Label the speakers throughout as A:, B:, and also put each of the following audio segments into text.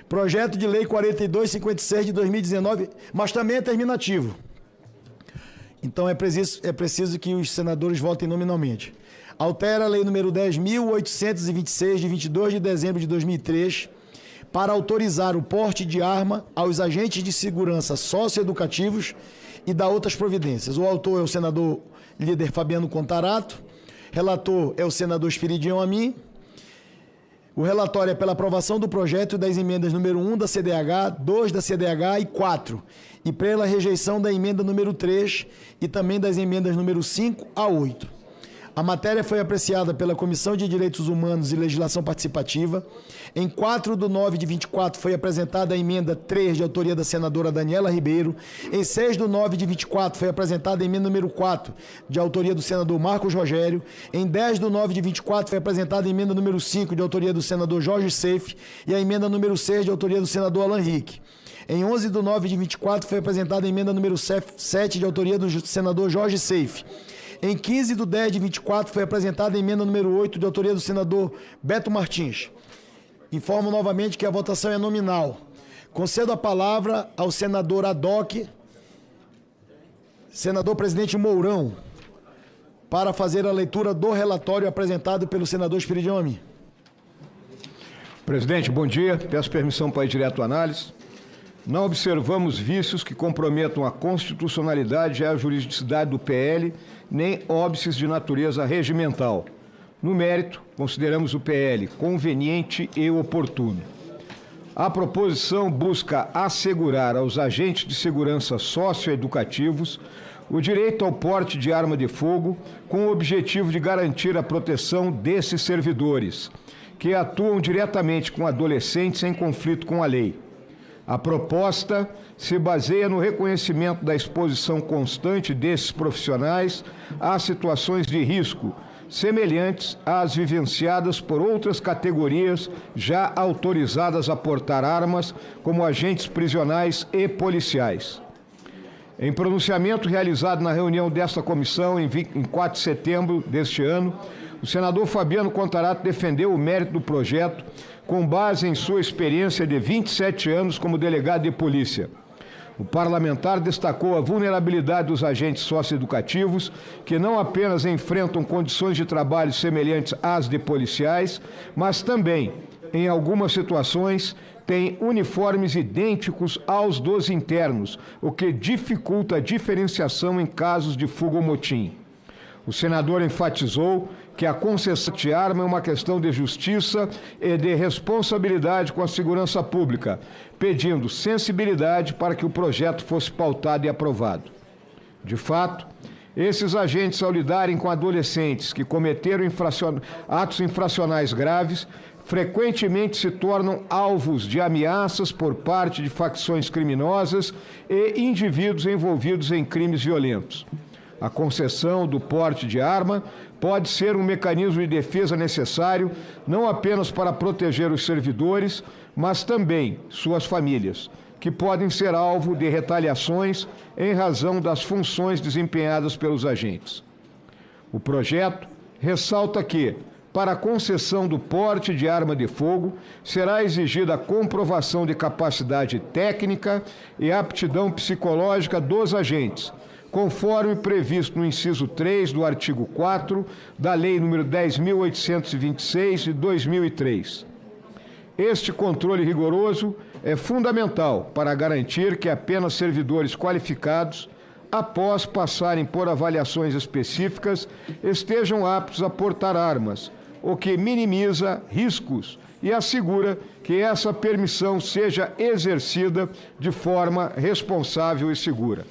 A: Projeto de Lei 4256 de 2019, mas também é terminativo. Então é preciso que os senadores votem nominalmente. Altera a Lei número 10.826, de 22 de dezembro de 2003, para autorizar o porte de arma aos agentes de segurança socioeducativos e dar outras providências. O autor é o senador líder Fabiano Contarato, relator é o senador Espiridião Amin. O relatório é pela aprovação do projeto das emendas número 1 da CDH, 2 da CDH e 4, e pela rejeição da emenda número 3 e também das emendas número 5 a 8. A matéria foi apreciada pela Comissão de Direitos Humanos e Legislação Participativa. Em 4/9 de 24 foi apresentada a emenda 3, de autoria da senadora Daniela Ribeiro. Em 6/9 de 24 foi apresentada a emenda número 4, de autoria do senador Marcos Rogério. Em 10/9 de 24 foi apresentada a emenda número 5, de autoria do senador Jorge Seife, e a emenda número 6, de autoria do senador Alan Rick. Em 11/9 de 24 foi apresentada a emenda número 7, de autoria do senador Jorge Seife. Em 15/10 de 24 foi apresentada a emenda número 8, de autoria do senador Beto Martins. Informo novamente que a votação é nominal. Concedo a palavra ao senador Adoc, senador presidente Mourão, para fazer a leitura do relatório apresentado pelo senador Espiridião Amin.
B: Presidente, bom dia. Peço permissão para ir direto à análise. Não observamos vícios que comprometam a constitucionalidade e a juridicidade do PL, nem óbices de natureza regimental. No mérito, consideramos o PL conveniente e oportuno. A proposição busca assegurar aos agentes de segurança socioeducativos o direito ao porte de arma de fogo, com o objetivo de garantir a proteção desses servidores, que atuam diretamente com adolescentes em conflito com a lei. A proposta se baseia no reconhecimento da exposição constante desses profissionais a situações de risco, semelhantes às vivenciadas por outras categorias já autorizadas a portar armas, como agentes prisionais e policiais. Em pronunciamento realizado na reunião desta comissão em 4 de setembro deste ano, o senador Fabiano Contarato defendeu o mérito do projeto com base em sua experiência de 27 anos como delegado de polícia. O parlamentar destacou a vulnerabilidade dos agentes socioeducativos, que não apenas enfrentam condições de trabalho semelhantes às de policiais, mas também, em algumas situações, têm uniformes idênticos aos dos internos, o que dificulta a diferenciação em casos de fuga ou motim. O senador enfatizou que a concessão de arma é uma questão de justiça e de responsabilidade com a segurança pública, pedindo sensibilidade para que o projeto fosse pautado e aprovado. De fato, esses agentes, ao lidarem com adolescentes que cometeram atos infracionais graves, frequentemente se tornam alvos de ameaças por parte de facções criminosas e indivíduos envolvidos em crimes violentos. A concessão do porte de arma pode ser um mecanismo de defesa necessário não apenas para proteger os servidores, mas também suas famílias, que podem ser alvo de retaliações em razão das funções desempenhadas pelos agentes. O projeto ressalta que, para a concessão do porte de arma de fogo, será exigida a comprovação de capacidade técnica e aptidão psicológica dos agentes, conforme previsto no inciso 3 do artigo 4 da Lei nº 10.826, de 2003. Este controle rigoroso é fundamental para garantir que apenas servidores qualificados, após passarem por avaliações específicas, estejam aptos a portar armas, o que minimiza riscos e assegura que essa permissão seja exercida de forma responsável e segura.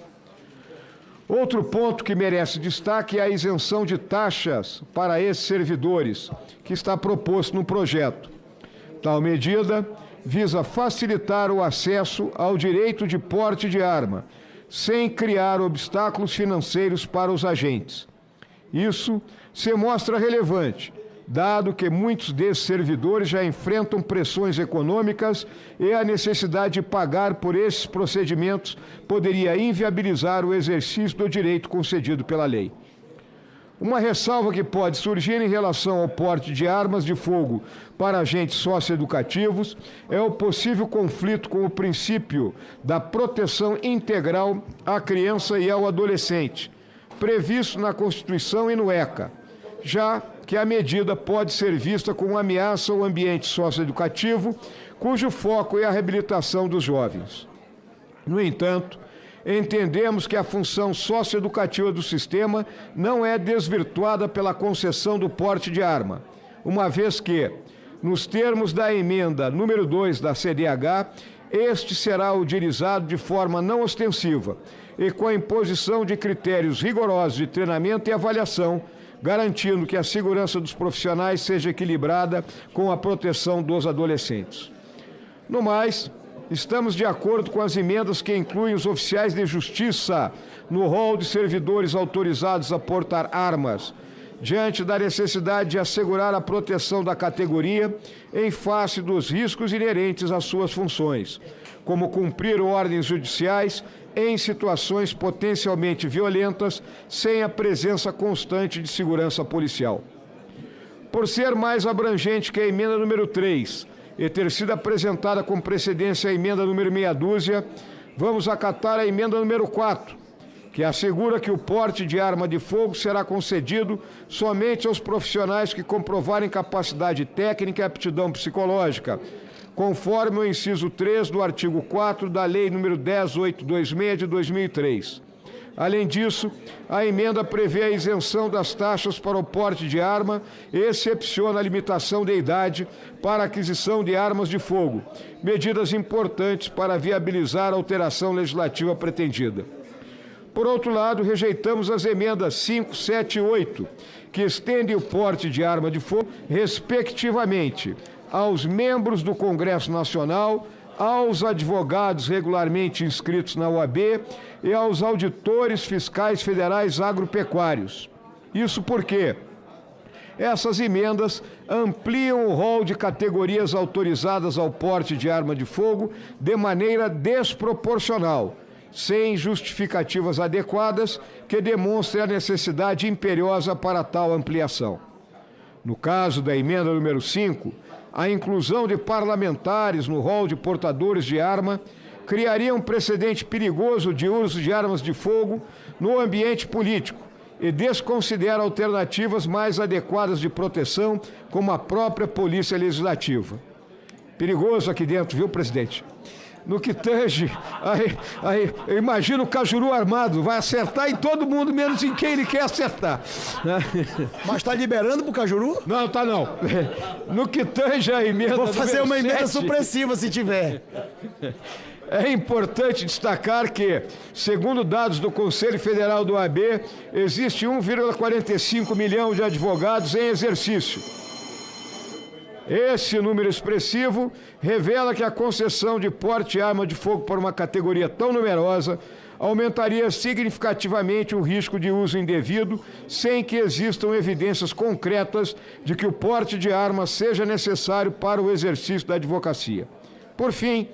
B: Outro ponto que merece destaque é a isenção de taxas para esses servidores, que está proposto no projeto. Tal medida visa facilitar o acesso ao direito de porte de arma, sem criar obstáculos financeiros para os agentes. Isso se mostra relevante, dado que muitos desses servidores já enfrentam pressões econômicas e a necessidade de pagar por esses procedimentos poderia inviabilizar o exercício do direito concedido pela lei. Uma ressalva que pode surgir em relação ao porte de armas de fogo para agentes socioeducativos é o possível conflito com o princípio da proteção integral à criança e ao adolescente, previsto na Constituição e no ECA, já que a medida pode ser vista como ameaça ao ambiente socioeducativo, cujo foco é a reabilitação dos jovens. No entanto, entendemos que a função socioeducativa do sistema não é desvirtuada pela concessão do porte de arma, uma vez que, nos termos da emenda número 2 da CDH, este será utilizado de forma não ostensiva e com a imposição de critérios rigorosos de treinamento e avaliação, garantindo que a segurança dos profissionais seja equilibrada com a proteção dos adolescentes. No mais, estamos de acordo com as emendas que incluem os oficiais de justiça no rol de servidores autorizados a portar armas, diante da necessidade de assegurar a proteção da categoria em face dos riscos inerentes às suas funções, como cumprir ordens judiciais em situações potencialmente violentas, sem a presença constante de segurança policial. Por ser mais abrangente que a emenda número 3, e ter sido apresentada com precedência a emenda número meia dúzia, vamos acatar a emenda número 4, que assegura que o porte de arma de fogo será concedido somente aos profissionais que comprovarem capacidade técnica e aptidão psicológica, conforme o inciso 3 do artigo 4 da Lei nº 10.826 de 2003. Além disso, a emenda prevê a isenção das taxas para o porte de arma e excepciona a limitação de idade para a aquisição de armas de fogo, medidas importantes para viabilizar a alteração legislativa pretendida. Por outro lado, rejeitamos as emendas 5, 7 e 8, que estendem o porte de arma de fogo, respectivamente, aos membros do Congresso Nacional, aos advogados regularmente inscritos na OAB e aos auditores fiscais federais agropecuários. Isso porque essas emendas ampliam o rol de categorias autorizadas ao porte de arma de fogo de maneira desproporcional, sem justificativas adequadas que demonstrem a necessidade imperiosa para tal ampliação. No caso da emenda número 5, a inclusão de parlamentares no rol de portadores de arma criaria um precedente perigoso de uso de armas de fogo no ambiente político e desconsidera alternativas mais adequadas de proteção, como a própria Polícia Legislativa. Perigoso aqui dentro, viu, presidente? No que tange, eu imagino o Cajuru armado, vai acertar em todo mundo, menos em quem ele quer acertar.
A: Mas está liberando pro Cajuru?
B: Não, tá não. No que tange a emenda
A: Vou fazer uma emenda
B: 7,
A: supressiva se tiver.
B: É importante destacar que, segundo dados do Conselho Federal do OAB, existe 1,45 milhão de advogados em exercício. Esse número expressivo revela que a concessão de porte de arma de fogo para uma categoria tão numerosa aumentaria significativamente o risco de uso indevido, sem que existam evidências concretas de que o porte de arma seja necessário para o exercício da advocacia. Por fim,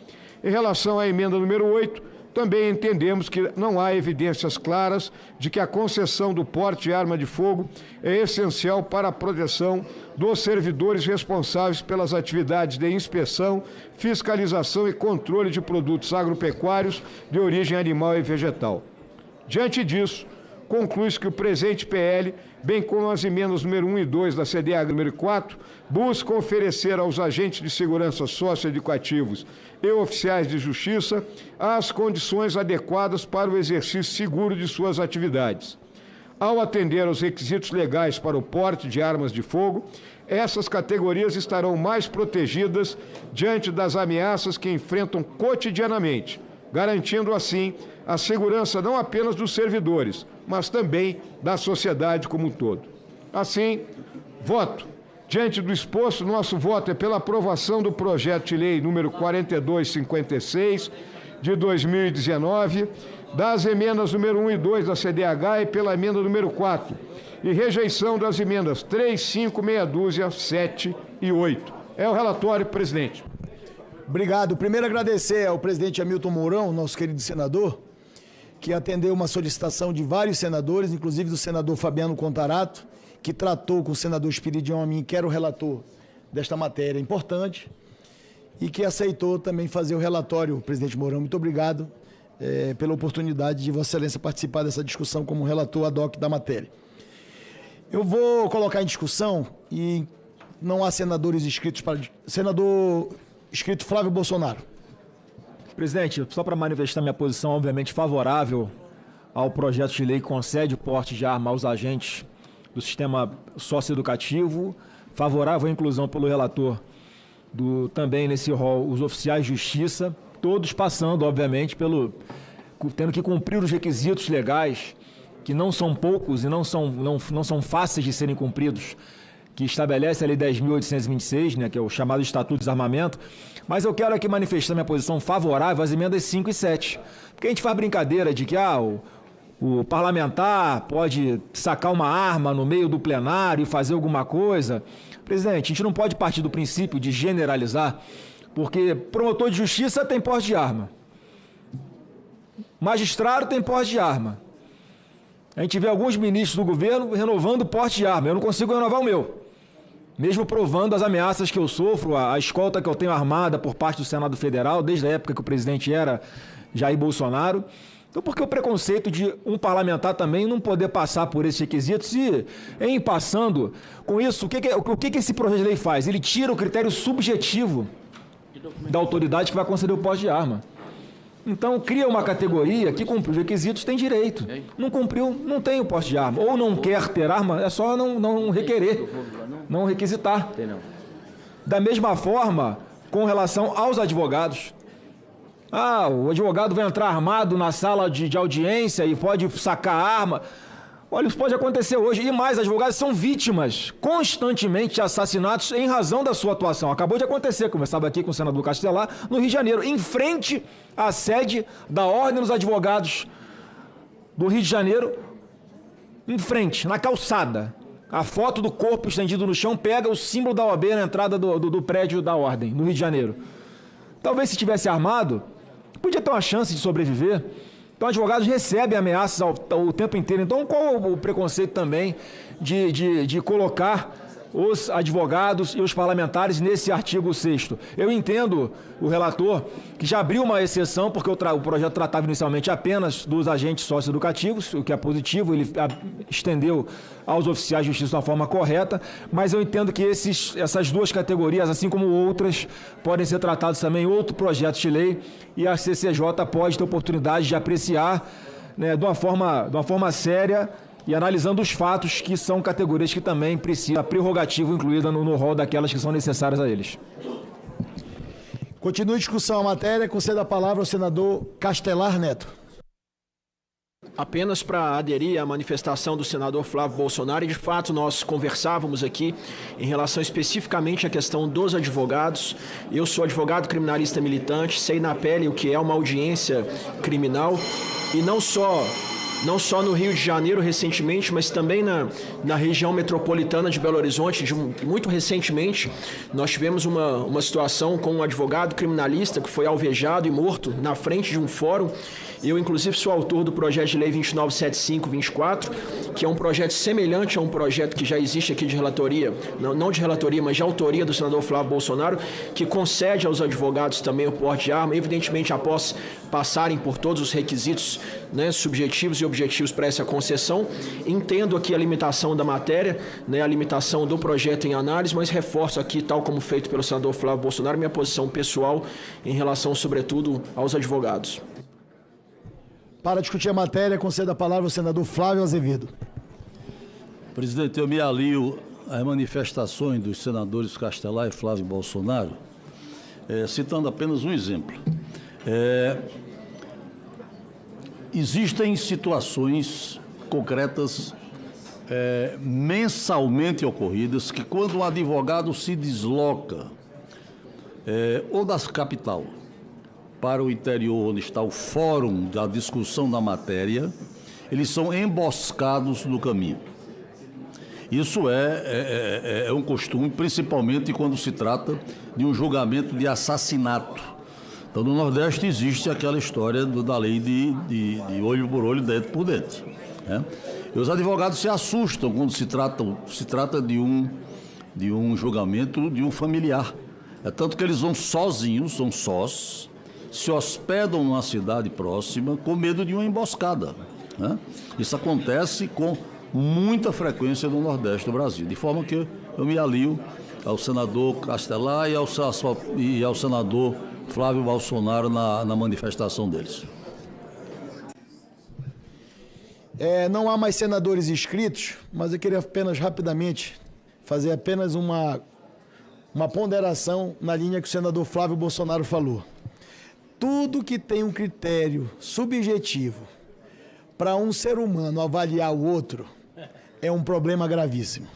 B: em relação à emenda número 8, também entendemos que não há evidências claras de que a concessão do porte de arma de fogo é essencial para a proteção dos servidores responsáveis pelas atividades de inspeção, fiscalização e controle de produtos agropecuários de origem animal e vegetal. Diante disso, conclui-se que o presente PL, bem como as emendas número 1 e 2 da CDH número 4, buscam oferecer aos agentes de segurança socioeducativos e oficiais de justiça as condições adequadas para o exercício seguro de suas atividades. Ao atender aos requisitos legais para o porte de armas de fogo, essas categorias estarão mais protegidas diante das ameaças que enfrentam cotidianamente, garantindo assim a segurança não apenas dos servidores, mas também da sociedade como um todo. Assim, voto. Diante do exposto, nosso voto é pela aprovação do projeto de lei número 4256 de 2019, das emendas número 1 e 2 da CDH e pela emenda número 4, e rejeição das emendas 3, 5, meia dúzia, 7 e 8. É o relatório, presidente.
A: Obrigado. Primeiro agradecer ao presidente Hamilton Mourão, nosso querido senador, que atendeu uma solicitação de vários senadores, inclusive do senador Fabiano Contarato, que tratou com o senador Espiridião Amin, que era o relator desta matéria importante, e que aceitou também fazer o relatório, presidente Mourão. Muito obrigado pela oportunidade de Vossa Excelência participar dessa discussão como relator ad hoc da matéria. Eu vou colocar em discussão, e não há senadores inscritos para... Senador inscrito Flávio Bolsonaro.
C: Presidente, só para manifestar minha posição, obviamente, favorável ao projeto de lei que concede o porte de arma aos agentes do sistema socioeducativo, favorável à inclusão pelo relator também nesse rol os oficiais de justiça, todos passando, obviamente, tendo que cumprir os requisitos legais, que não são poucos e não são fáceis de serem cumpridos, que estabelece a Lei 10.826, né, que é o chamado Estatuto de Desarmamento. Mas eu quero aqui manifestar minha posição favorável às emendas 5 e 7. Porque a gente faz brincadeira de que o parlamentar pode sacar uma arma no meio do plenário e fazer alguma coisa. Presidente, a gente não pode partir do princípio de generalizar, porque promotor de justiça tem porte de arma. Magistrado tem porte de arma. A gente vê alguns ministros do governo renovando o porte de arma. Eu não consigo renovar o meu. Mesmo provando as ameaças que eu sofro, a escolta que eu tenho armada por parte do Senado Federal, desde a época que o presidente era Jair Bolsonaro. Então, por que o preconceito de um parlamentar também não poder passar por esses requisitos? E, em passando com isso, o que esse projeto de lei faz? Ele tira o critério subjetivo da autoridade que vai conceder o porte de arma. Então, cria uma categoria que cumpriu os requisitos, tem direito. Não cumpriu, não tem o porte de arma. Ou não quer ter arma, é só não requerer, não requisitar. Da mesma forma, com relação aos advogados. O advogado vai entrar armado na sala de audiência e pode sacar arma. Olha, isso pode acontecer hoje. E mais, advogados são vítimas constantemente de assassinatos em razão da sua atuação. Acabou de acontecer, conversava aqui com o senador Castelar, no Rio de Janeiro, em frente à sede da Ordem dos Advogados do Rio de Janeiro, em frente, na calçada. A foto do corpo estendido no chão pega o símbolo da OAB na entrada do prédio da Ordem, no Rio de Janeiro. Talvez se tivesse armado, podia ter uma chance de sobreviver. Então, advogados recebem ameaças o tempo inteiro. Então, qual o preconceito também de colocar os advogados e os parlamentares nesse artigo 6º? Eu entendo o relator que já abriu uma exceção, porque o projeto tratava inicialmente apenas dos agentes socioeducativos, o que é positivo, ele estendeu aos oficiais de justiça de uma forma correta, mas eu entendo que essas duas categorias, assim como outras, podem ser tratadas também em outro projeto de lei, e a CCJ pode ter oportunidade de apreciar, né, de uma forma séria e analisando os fatos, que são categorias que também precisam da prerrogativa incluída no rol daquelas que são necessárias a eles.
A: Continua a discussão a matéria, conceda a palavra ao senador Castelar Neto.
D: Apenas para aderir à manifestação do senador Flávio Bolsonaro, e de fato nós conversávamos aqui em relação especificamente à questão dos advogados. Eu sou advogado criminalista militante, sei na pele o que é uma audiência criminal, e não só no Rio de Janeiro recentemente, mas também na região metropolitana de Belo Horizonte. Muito recentemente, nós tivemos uma situação com um advogado criminalista que foi alvejado e morto na frente de um fórum. Eu, inclusive, sou autor do projeto de lei 2975-24, que é um projeto semelhante a um projeto que já existe aqui de relatoria, não de relatoria, mas de autoria do senador Flávio Bolsonaro, que concede aos advogados também o porte de arma, evidentemente após passarem por todos os requisitos, né, subjetivos e objetivos para essa concessão. Entendo aqui a limitação da matéria, né, a limitação do projeto em análise, mas reforço aqui, tal como feito pelo senador Flávio Bolsonaro, minha posição pessoal em relação, sobretudo, aos advogados.
A: Para discutir a matéria, conceda a palavra ao senador Flávio Azevedo.
E: Presidente, eu me alio às manifestações dos senadores Castelar e Flávio Bolsonaro, citando apenas um exemplo. Existem situações concretas mensalmente ocorridas que, quando um advogado se desloca ou da capital para o interior, onde está o fórum da discussão da matéria, eles são emboscados no caminho. Isso é um costume, principalmente quando se trata de um julgamento de assassinato, Então, no Nordeste existe aquela história da lei de olho por olho, dente por dente, né? E os advogados se assustam quando se trata de um julgamento de um familiar. É tanto que eles vão sozinhos, são sós, se hospedam numa cidade próxima com medo de uma emboscada, né? Isso acontece com muita frequência no Nordeste do Brasil, de forma que eu me alio ao senador Castelar e ao senador Flávio Bolsonaro na manifestação deles.
A: Não há mais senadores inscritos, mas eu queria apenas rapidamente fazer apenas uma ponderação na linha que o senador Flávio Bolsonaro falou. Tudo que tem um critério subjetivo para um ser humano avaliar o outro é um problema gravíssimo.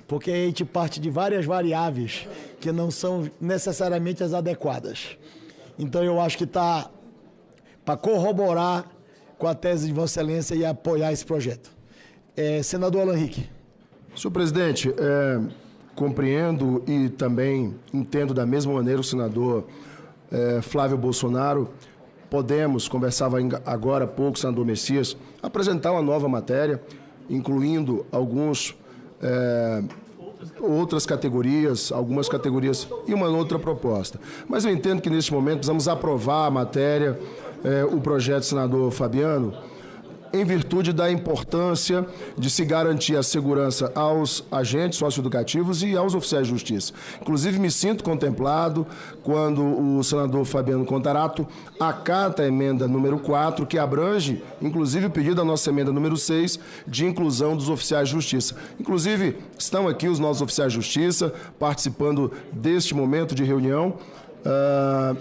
A: Porque a gente parte de várias variáveis que não são necessariamente as adequadas. Então eu acho que está para corroborar com a tese de Vossa Excelência e apoiar esse projeto. Senador Alan Henrique.
F: Senhor presidente, compreendo e também entendo da mesma maneira o senador Flávio Bolsonaro. Podemos, conversava agora há pouco, senador Messias, apresentar uma nova matéria, incluindo outras categorias, algumas categorias e uma outra proposta. Mas eu entendo que neste momento precisamos aprovar a matéria, o projeto do senador Fabiano, em virtude da importância de se garantir a segurança aos agentes socioeducativos e aos oficiais de justiça. Inclusive, me sinto contemplado quando o senador Fabiano Contarato acata a emenda número 4, que abrange, inclusive, o pedido da nossa emenda número 6, de inclusão dos oficiais de justiça. Inclusive, estão aqui os nossos oficiais de justiça participando deste momento de reunião.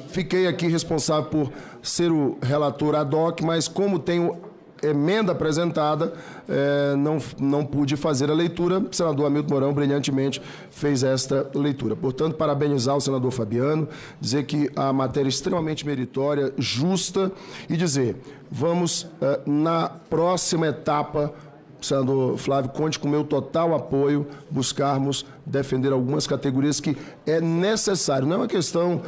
F: Fiquei aqui responsável por ser o relator ad hoc, mas como tenho emenda apresentada, não pude fazer a leitura. O senador Hamilton Mourão brilhantemente fez esta leitura. Portanto, parabenizar o senador Fabiano, dizer que a matéria é extremamente meritória, justa, e dizer, vamos na próxima etapa, senador Flávio, conte com o meu total apoio, buscarmos defender algumas categorias que é necessário. Não é uma questão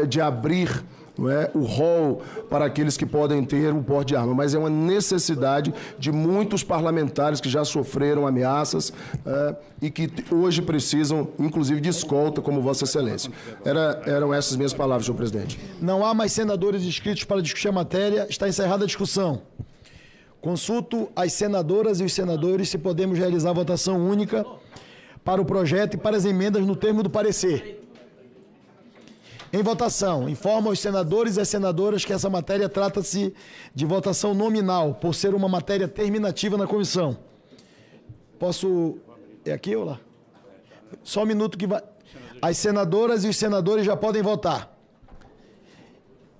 F: de abrir, não é, o rol para aqueles que podem ter um porte de arma, mas é uma necessidade de muitos parlamentares que já sofreram ameaças e que hoje precisam, inclusive, de escolta, como Vossa Excelência. Eram essas minhas palavras, senhor presidente.
A: Não há mais senadores inscritos para discutir a matéria. Está encerrada a discussão. Consulto as senadoras e os senadores se podemos realizar a votação única para o projeto e para as emendas no termo do parecer. Em votação, informo aos senadores e às senadoras que essa matéria trata-se de votação nominal, por ser uma matéria terminativa na comissão. Posso... É aqui ou lá? Só um minuto que vai... As senadoras e os senadores já podem votar.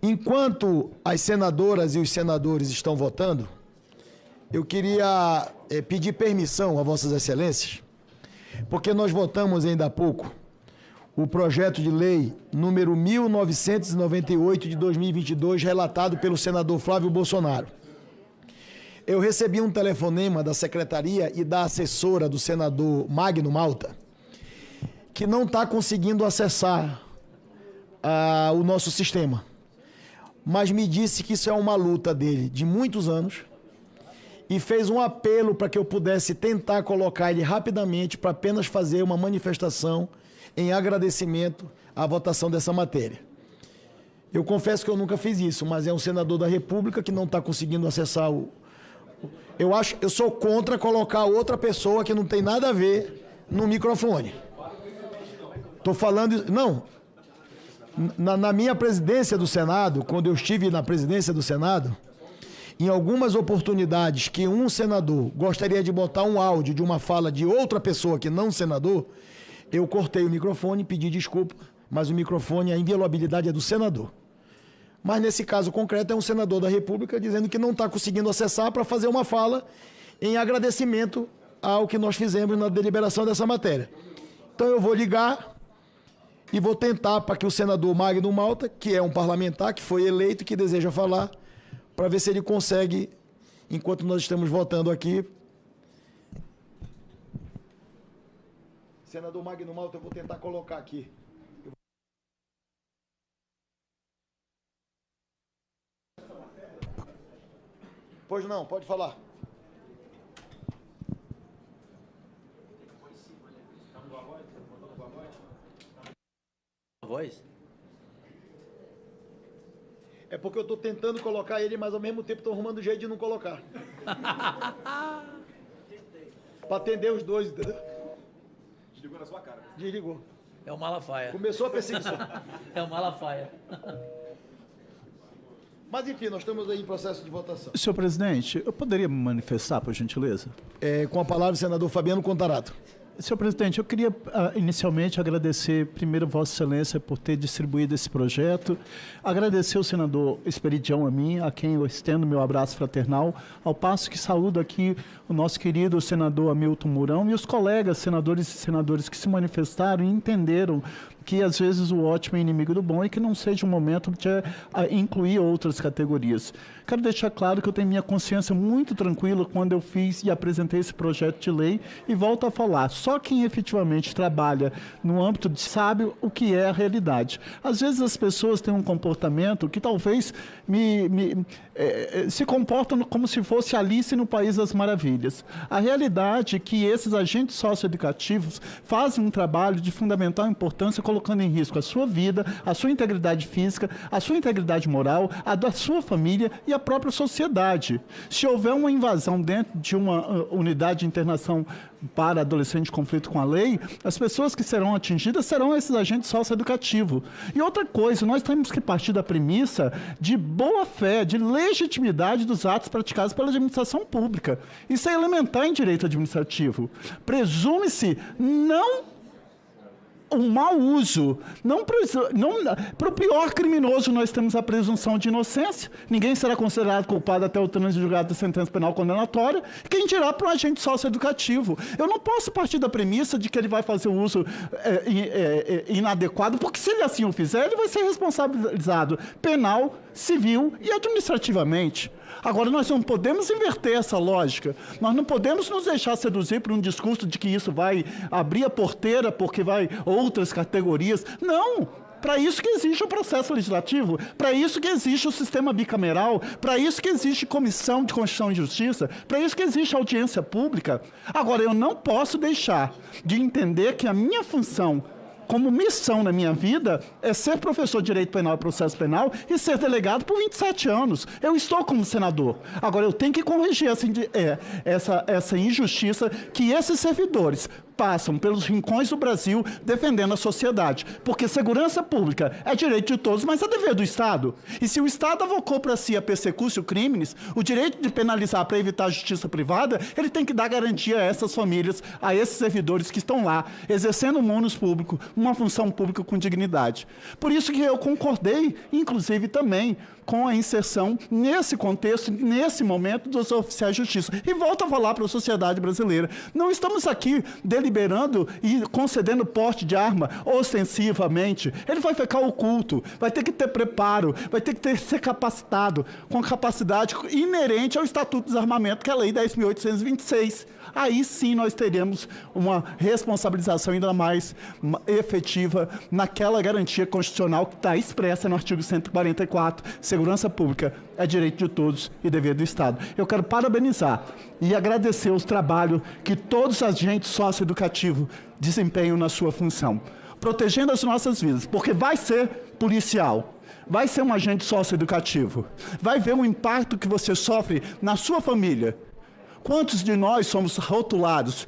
A: Enquanto as senadoras e os senadores estão votando, eu queria pedir permissão a Vossas Excelências, porque nós votamos ainda há pouco o projeto de lei número 1998 de 2022, relatado pelo senador Flávio Bolsonaro. Eu recebi um telefonema da secretaria e da assessora do senador Magno Malta, que não está conseguindo acessar o nosso sistema, mas me disse que isso é uma luta dele de muitos anos e fez um apelo para que eu pudesse tentar colocar ele rapidamente para apenas fazer uma manifestação em agradecimento à votação dessa matéria. Eu confesso que eu nunca fiz isso, mas é um senador da República que não está conseguindo acessar o... Eu sou contra colocar outra pessoa que não tem nada a ver no microfone. Estou falando... Não. Na minha presidência do Senado, quando eu estive na presidência do Senado, em algumas oportunidades que um senador gostaria de botar um áudio de uma fala de outra pessoa que não senador, eu cortei o microfone, pedi desculpa, mas o microfone, a inviolabilidade é do senador. Mas nesse caso concreto é um senador da República dizendo que não está conseguindo acessar para fazer uma fala em agradecimento ao que nós fizemos na deliberação dessa matéria. Então eu vou ligar e vou tentar para que o senador Magno Malta, que é um parlamentar que foi eleito e que deseja falar, para ver se ele consegue, enquanto nós estamos votando aqui. Senador Magno Malta, eu vou tentar colocar aqui. Pois não, pode falar.
G: Voz?
A: É porque eu estou tentando colocar ele, mas ao mesmo tempo estou arrumando jeito de não colocar. Para atender os dois, entendeu?
C: Desligou na sua cara.
A: Desligou.
G: É o Malafaia.
A: Começou a perseguição.
G: É o Malafaia.
A: Mas enfim, nós estamos aí em processo de votação.
H: Senhor presidente, eu poderia me manifestar, por gentileza?
A: Com a palavra o senador Fabiano Contarato.
H: Senhor presidente, eu queria inicialmente agradecer primeiro Vossa Excelência por ter distribuído esse projeto, agradecer ao senador Esperidião a quem eu estendo meu abraço fraternal, ao passo que saúdo aqui o nosso querido senador Hamilton Mourão e os colegas senadores e senadoras que se manifestaram e entenderam que às vezes o ótimo é inimigo do bom e que não seja um momento de incluir outras categorias. Quero deixar claro que eu tenho minha consciência muito tranquila quando eu fiz e apresentei esse projeto de lei e volto a falar, só quem efetivamente trabalha no âmbito de sabe o que é a realidade. Às vezes as pessoas têm um comportamento que talvez se comportam como se fosse Alice no País das Maravilhas. A realidade é que esses agentes socioeducativos fazem um trabalho de fundamental importância, colocando em risco a sua vida, a sua integridade física, a sua integridade moral, a da sua família e a própria sociedade. Se houver uma invasão dentro de uma unidade de internação para adolescente de conflito com a lei, as pessoas que serão atingidas serão esses agentes socioeducativos. E outra coisa, nós temos que partir da premissa de boa-fé, de legitimidade dos atos praticados pela administração pública. Isso é elementar em direito administrativo. Presume-se não um mau uso. Para o pior criminoso, nós temos a presunção de inocência. Ninguém será considerado culpado até o trânsito julgado da sentença penal condenatória. Quem dirá para um agente socioeducativo? Eu não posso partir da premissa de que ele vai fazer o uso inadequado, porque se ele assim o fizer, ele vai ser responsabilizado penal, civil e administrativamente. Agora, nós não podemos inverter essa lógica. Nós não podemos nos deixar seduzir por um discurso de que isso vai abrir a porteira porque vai outras categorias. Não! Para isso que existe o processo legislativo, para isso que existe o sistema bicameral, para isso que existe Comissão de Constituição e Justiça, para isso que existe audiência pública. Agora, eu não posso deixar de entender que a minha função como missão na minha vida é ser professor de Direito Penal e Processo Penal e ser delegado por 27 anos. Eu estou como senador. Agora, eu tenho que corrigir essa injustiça que esses servidores passam pelos rincões do Brasil defendendo a sociedade. Porque segurança pública é direito de todos, mas é dever do Estado. E se o Estado avocou para si a persecutio crimes, o direito de penalizar para evitar a justiça privada, ele tem que dar garantia a essas famílias, a esses servidores que estão lá, exercendo um ônus público, uma função pública com dignidade. Por isso que eu concordei, inclusive também, com a inserção nesse contexto, nesse momento, dos oficiais de justiça. E volto a falar para a sociedade brasileira. Não estamos aqui deliberando e concedendo porte de arma ostensivamente. Ele vai ficar oculto, vai ter que ter preparo, vai ter que ser capacitado com a capacidade inerente ao Estatuto do Desarmamento, que é a Lei 10.826. Aí sim nós teremos uma responsabilização ainda mais efetiva naquela garantia constitucional que está expressa no artigo 144, segurança pública é direito de todos e dever do Estado. Eu quero parabenizar e agradecer os trabalhos que todos os agentes socioeducativos desempenham na sua função, protegendo as nossas vidas, porque vai ser policial, vai ser um agente socioeducativo, vai ver o impacto que você sofre na sua família. Quantos de nós somos rotulados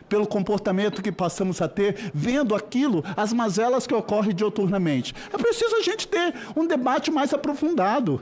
H: pelo comportamento que passamos a ter, vendo aquilo, as mazelas que ocorrem diuturnamente? É preciso a gente ter um debate mais aprofundado.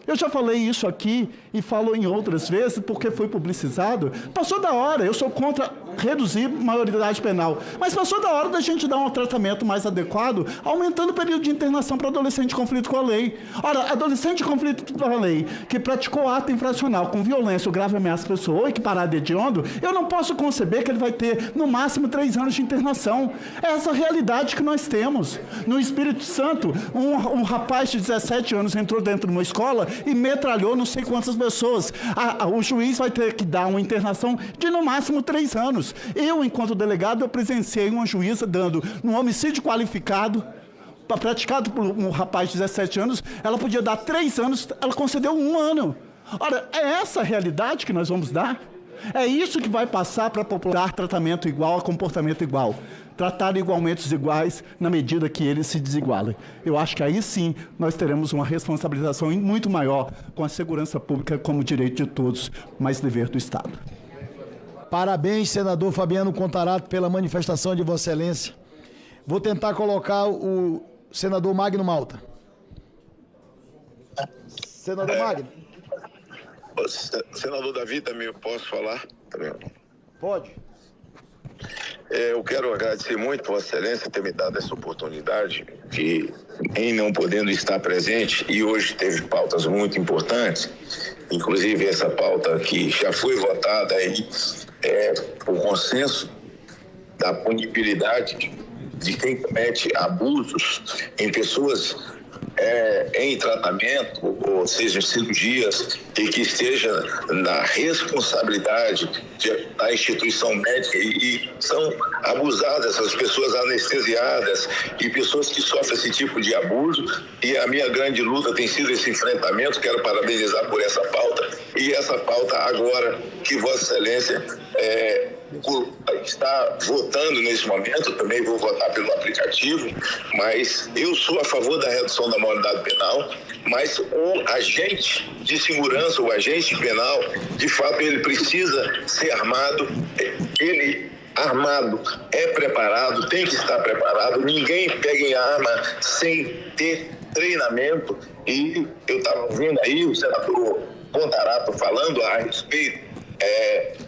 H: Eu já falei isso aqui e falo em outras vezes, porque foi publicizado. Passou da hora, eu sou contra reduzir maioridade penal, mas passou da hora da gente dar um tratamento mais adequado, aumentando o período de internação para adolescente de conflito com a lei. Ora, adolescente de conflito com a lei, que praticou ato infracional com violência ou grave ameaça à pessoa ou equiparado hediondo, eu não posso conceber que ele vai ter, no máximo, 3 anos de internação. É essa realidade que nós temos. No Espírito Santo, um rapaz de 17 anos entrou dentro de uma escola e metralhou não sei quantas pessoas. O juiz vai ter que dar uma internação de, no máximo, 3 anos. Eu, enquanto delegado, eu presenciei uma juíza dando um homicídio qualificado, praticado por um rapaz de 17 anos, ela podia dar 3 anos, ela concedeu 1 ano. Ora, é essa a realidade que nós vamos dar? É isso que vai passar para a população: tratamento igual, comportamento igual. Tratar igualmente os iguais na medida que eles se desigualem. Eu acho que aí sim nós teremos uma responsabilização muito maior com a segurança pública como direito de todos, mas dever do Estado.
A: Parabéns, senador Fabiano Contarato, pela manifestação de Vossa Excelência. Vou tentar colocar o senador Magno Malta. Senador Magno.
I: Senador Davi, também eu posso falar? Também.
A: Pode.
I: Eu quero agradecer muito Vossa Excelência ter me dado essa oportunidade, que em não podendo estar presente, e hoje teve pautas muito importantes, inclusive essa pauta que já foi votada aí por consenso da punibilidade de quem comete abusos em pessoas em tratamento, ou seja, em cirurgias, e que esteja na responsabilidade da instituição médica, e são abusadas essas pessoas anestesiadas e pessoas que sofrem esse tipo de abuso. E a minha grande luta tem sido esse enfrentamento. Quero parabenizar por essa pauta, e essa pauta agora que Vossa Excelência está votando nesse momento. Também vou votar pelo aplicativo, mas eu sou a favor da redução da maioridade penal, mas o agente de segurança, o agente penal, de fato, ele precisa ser armado. Ele armado é preparado, tem que estar preparado. Ninguém pega em arma sem ter treinamento. E eu estava ouvindo aí o senador Contarato falando a respeito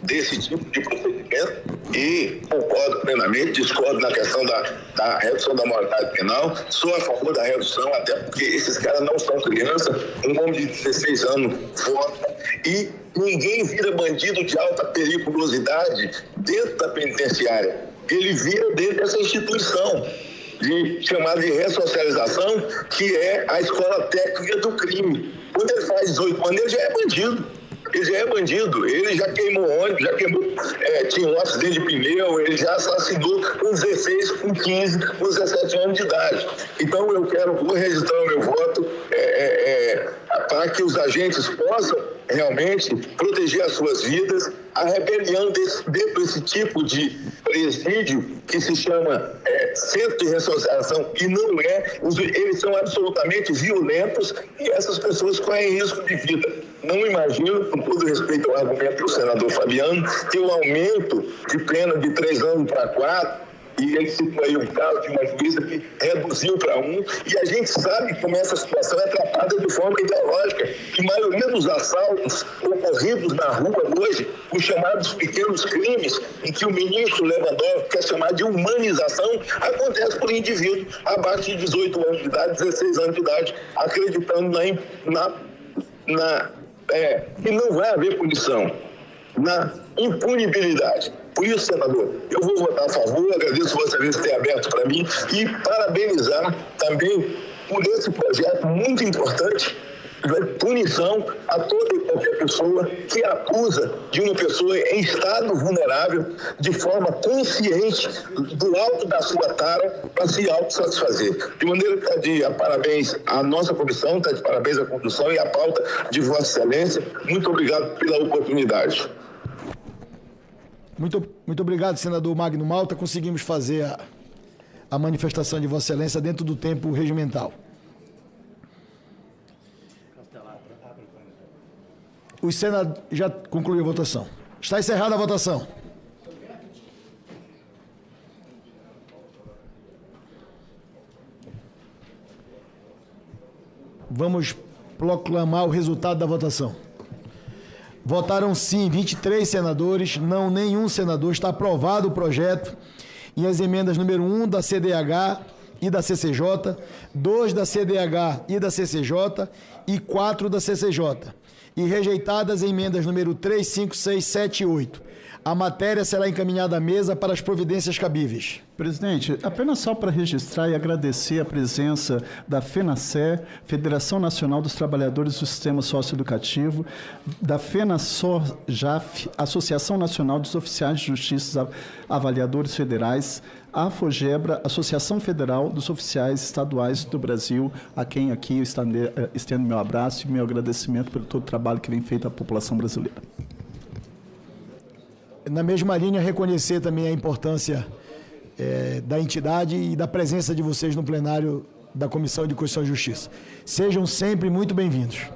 I: desse tipo de procedimento, e concordo plenamente. Discordo na questão da redução da maioridade penal. Sou a favor da redução, até porque esses caras não são crianças. Um homem de 16 anos vota, e ninguém vira bandido de alta periculosidade dentro da penitenciária. Ele vira dentro dessa instituição chamada de ressocialização, que é a escola técnica do crime. Quando ele faz 18 anos, ele já é bandido. Ele já é bandido, ele já queimou ônibus, já queimou, tinha um acidente de pneu, ele já assassinou com 16, com 15, com 17 anos de idade. Então vou registrar o meu voto para que os agentes possam realmente proteger as suas vidas. A rebelião dentro desse tipo de presídio, que se chama centro de ressocialização, e não é, eles são absolutamente violentos, e essas pessoas correm risco de vida. Não imagino, com todo respeito ao argumento do senador Fabiano, que o aumento de pena de 3 anos para 4, e ele citou aí um caso de uma juíza que reduziu para 1, e a gente sabe como essa situação é tratada de forma ideológica. A maioria dos assaltos ocorridos na rua hoje, os chamados pequenos crimes, em que o ministro Lewandowski quer chamar de humanização, acontece por indivíduo abaixo de 18 anos de idade, 16 anos de idade, acreditando que não vai haver punição, na impunibilidade. Por isso, senador, eu vou votar a favor. Agradeço Vossa Excelência ter aberto para mim, e parabenizar também por esse projeto muito importante de punição a toda e qualquer pessoa que acusa de uma pessoa em estado vulnerável de forma consciente do alto da sua tara para se autossatisfazer. De maneira que está de parabéns à nossa comissão, está de parabéns à condução e à pauta de Vossa Excelência. Muito obrigado pela oportunidade.
A: Muito obrigado, senador Magno Malta. Conseguimos fazer a manifestação de Vossa Excelência dentro do tempo regimental. O Senado já concluiu a votação. Está encerrada a votação. Vamos proclamar o resultado da votação. Votaram sim 23 senadores, não nenhum senador. Está aprovado o projeto e as emendas número 1 da CDH e da CCJ, 2 da CDH e da CCJ e 4 da CCJ. E rejeitadas as emendas número 3, 5, 6, 7 e 8. A matéria será encaminhada à mesa para as providências cabíveis.
H: Presidente, apenas só para registrar e agradecer a presença da FENASE, Federação Nacional dos Trabalhadores do Sistema Socioeducativo, da FENASOJAF, Associação Nacional dos Oficiais de Justiça Avaliadores Federais, a FOGEBRA, Associação Federal dos Oficiais Estaduais do Brasil, a quem aqui eu estendo meu abraço e meu agradecimento pelo todo o trabalho que vem feito à população brasileira.
A: Na mesma linha, reconhecer também a importância da entidade e da presença de vocês no plenário da Comissão de Constituição e Justiça. Sejam sempre muito bem-vindos.